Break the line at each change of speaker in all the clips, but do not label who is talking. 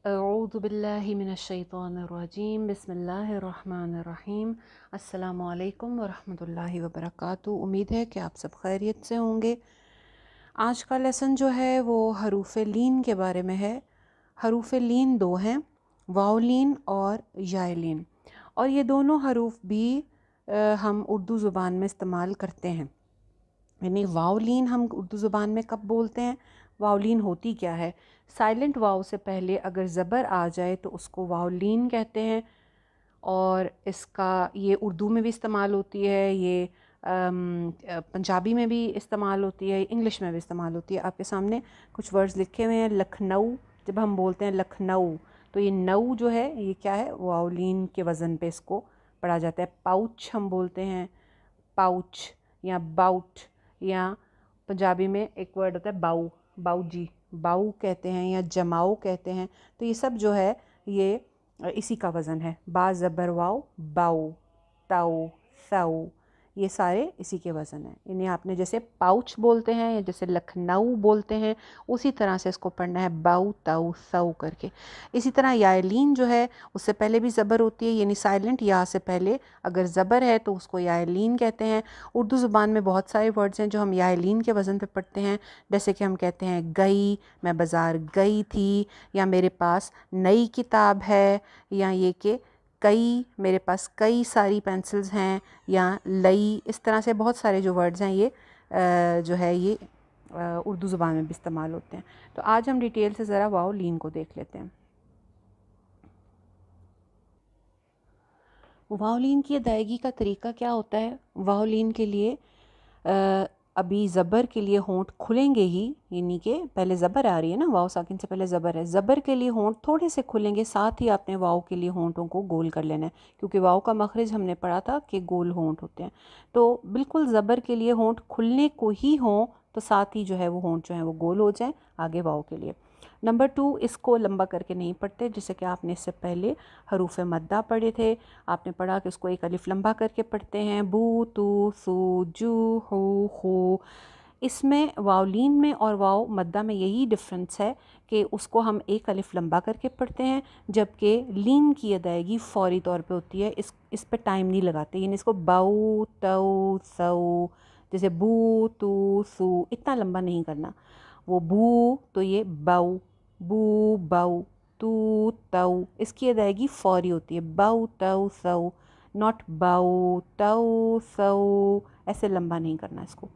अऊज़ु बिल्लाहि मिनश्शैतानिर्रजीम बिस्मिल्लाहिर्रहमानिर्रहीम। अस्सलामु अलैकुम वरहमतुल्लाहि वबरकातुहू। उम्मीद है कि आप सब खैरियत से होंगे। आज का लेसन जो है वो हरूफ लीन के बारे में है। हरूफ लीन दो हैं, वाव लीन और याय लीन, और ये दोनों हरूफ भी हम उर्दू ज़ुबान में इस्तेमाल करते हैं। यानी वावलीन हम उर्दू ज़ुबान में कब बोलते हैं, वावलीन होती क्या है। साइलेंट वाव से पहले अगर ज़बर आ जाए तो उसको वावलीन कहते हैं, और इसका ये उर्दू में भी इस्तेमाल होती है, ये पंजाबी में भी इस्तेमाल होती है, इंग्लिश में भी इस्तेमाल होती है। आपके सामने कुछ वर्ड्स लिखे हुए हैं। लखनऊ, जब हम बोलते हैं लखनऊ तो ये नऊ जो है ये क्या है, वावलीन के वज़न पे इसको पढ़ा जाता है। पाउच हम बोलते हैं, पाउच या बाउट, या पंजाबी में एक वर्ड होता है बाऊ, बाऊ जी, बाऊ कहते हैं या जमाओ कहते हैं। तो ये सब जो है ये इसी का वज़न है। बा ज़बर वाओ, बाऊ, ताऊ, साऊ, ये सारे इसी के वज़न हैं। इन्हें आपने जैसे पाउच बोलते हैं या जैसे लखनऊ बोलते हैं, उसी तरह से इसको पढ़ना है, बाऊ ताऊ साऊ करके। इसी तरह यालीन जो है उससे पहले भी ज़बर होती है, यानी साइलेंट या से पहले अगर ज़बर है तो उसको यालीन कहते हैं। उर्दू ज़ुबान में बहुत सारे वर्ड्स हैं जो हम यालीन के वज़न पे पढ़ते हैं, जैसे कि हम कहते हैं गई, मैं बाज़ार गई थी, या मेरे पास नई किताब है, या ये कि कई, मेरे पास कई सारी पेंसिल्स हैं, या लई। इस तरह से बहुत सारे जो वर्ड्स हैं ये जो है ये उर्दू ज़ुबान में भी इस्तेमाल होते हैं। तो आज हम डिटेल से ज़रा वाव लीन को देख लेते हैं। वावलीन की अदायगी का तरीका क्या होता है। वावलीन के लिए अभी ज़बर के लिए होंठ खुलेंगे ही, यानी कि पहले ज़बर आ रही है ना, वाव साकिन से पहले ज़बर है, ज़बर के लिए होंठ थोड़े से खुलेंगे, साथ ही आपने वाव के लिए होंठों को गोल कर लेना है, क्योंकि वाव का मखरज हमने पढ़ा था कि गोल होंठ होते हैं। तो बिल्कुल ज़बर के लिए होंठ खुलने को ही हों, तो साथ ही जो है वो होंठ जो है वो गोल हो जाए आगे वाव के लिए। नंबर 2, इसको लंबा करके नहीं पढ़ते, जैसे कि आपने इससे पहले हरूफ मद्दा पढ़े थे। आपने पढ़ा कि उसको एक अलिफ लंबा करके पढ़ते हैं, बू तू सू जू हू खू। इसमें वावलीन में और वाव मद्दा में यही डिफरेंस है कि उसको हम एक अलिफ लंबा करके पढ़ते हैं, जबकि लीन की अदायगी फौरी तौर पे होती है। इस पे टाइम नहीं लगाते, यानी इसको बाऊ तऊ सऊ, जैसे बू तू सू, इतना लंबा नहीं करना। वो बू तो ये बाऊ, बू बाऊ, तू ताऊ, इसकी अदायगी फौरी होती है, बाऊ ताऊ सऊ, नॉट बाऊ ताऊ सऊ, ऐसे लंबा नहीं करना इसको,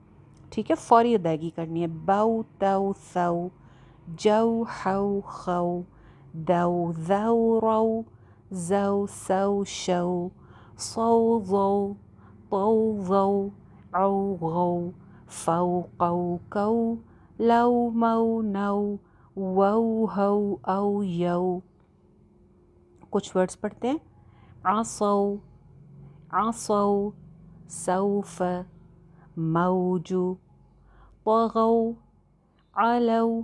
ठीक है। फौरी अदायगी करनी है, बाऊ ताऊ सऊ, जाऊ हाउ खाऊ, दाऊ जाऊ राऊ, जाऊ सऊ शऊ, सऊ ज़ऊ, तऊ ज़ऊ, औ गऊ, फ़ऊ क़ऊ कऊ, लऊ मऊ नऊ, वऊ हऊ औ यऊ। कुछ वर्ड्स पढ़ते हैं। आसऊ, आसऊ, सौफ़, मौजू, तग़ऊ, अलऊ,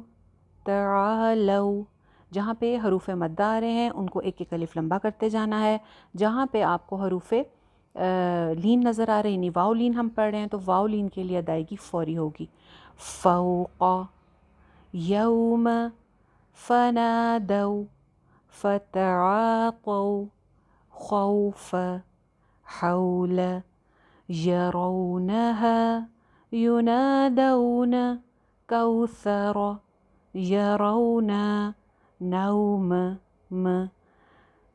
तआलऊ। जहाँ पे हरूफ मद्दा आ रहे हैं उनको एक एक अलिफ लंबा करते जाना है। जहाँ पे आपको हरूफ लीन नज़र आ रहे हैं, वाव लीन हम पढ़ रहे हैं, तो वाव लीन के लिए अदायगी फौरी होगी। फ़ौक़, यौम, फ़नादऊ, फ़तआक़ऊ, खौफ़, हौल, यरौनहा, युनादौन, कौसर, यरौना, नौम, म।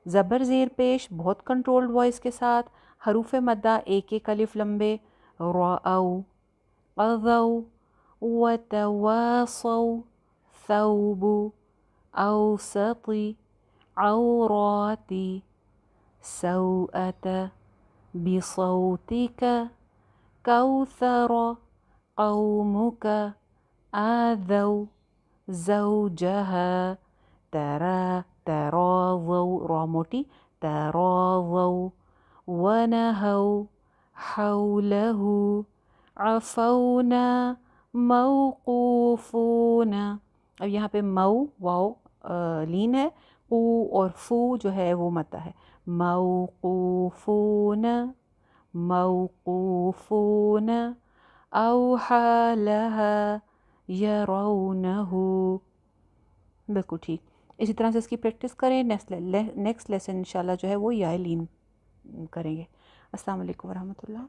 ज़बर ज़ेर पेश बहुत कंट्रोल्ड वॉइस के साथ, हरूफ मद्दा एक एक अलिफ लंबे, रअऊ, क़ज़ऊ, वतवासौ, थौबु, औसती, औराती, सौअत, बिसौतिक, कौसर, कौमुक, आदौ, ज़ौजहा, तरा, तराज़ौ, रा मोटी, तराज़ौ, वनहौ, हौलहु, अफ़ौना, मौक़ूफ़ूना। अब यहाँ पे मऊ वाव लीन है, ऊ और फू जो है वो मद्दा है। मौक़ूफ़ूना, मौक़ूफ़ूना, औहा लहा, यरौनहु। बिल्कुल ठीक। اسی طرح سے اس کی پریکٹس کریں. نیکسٹ لیسن انشاءاللہ جو ہے وہ یا لین کریں گے. السلام علیکم ورحمۃ اللہ.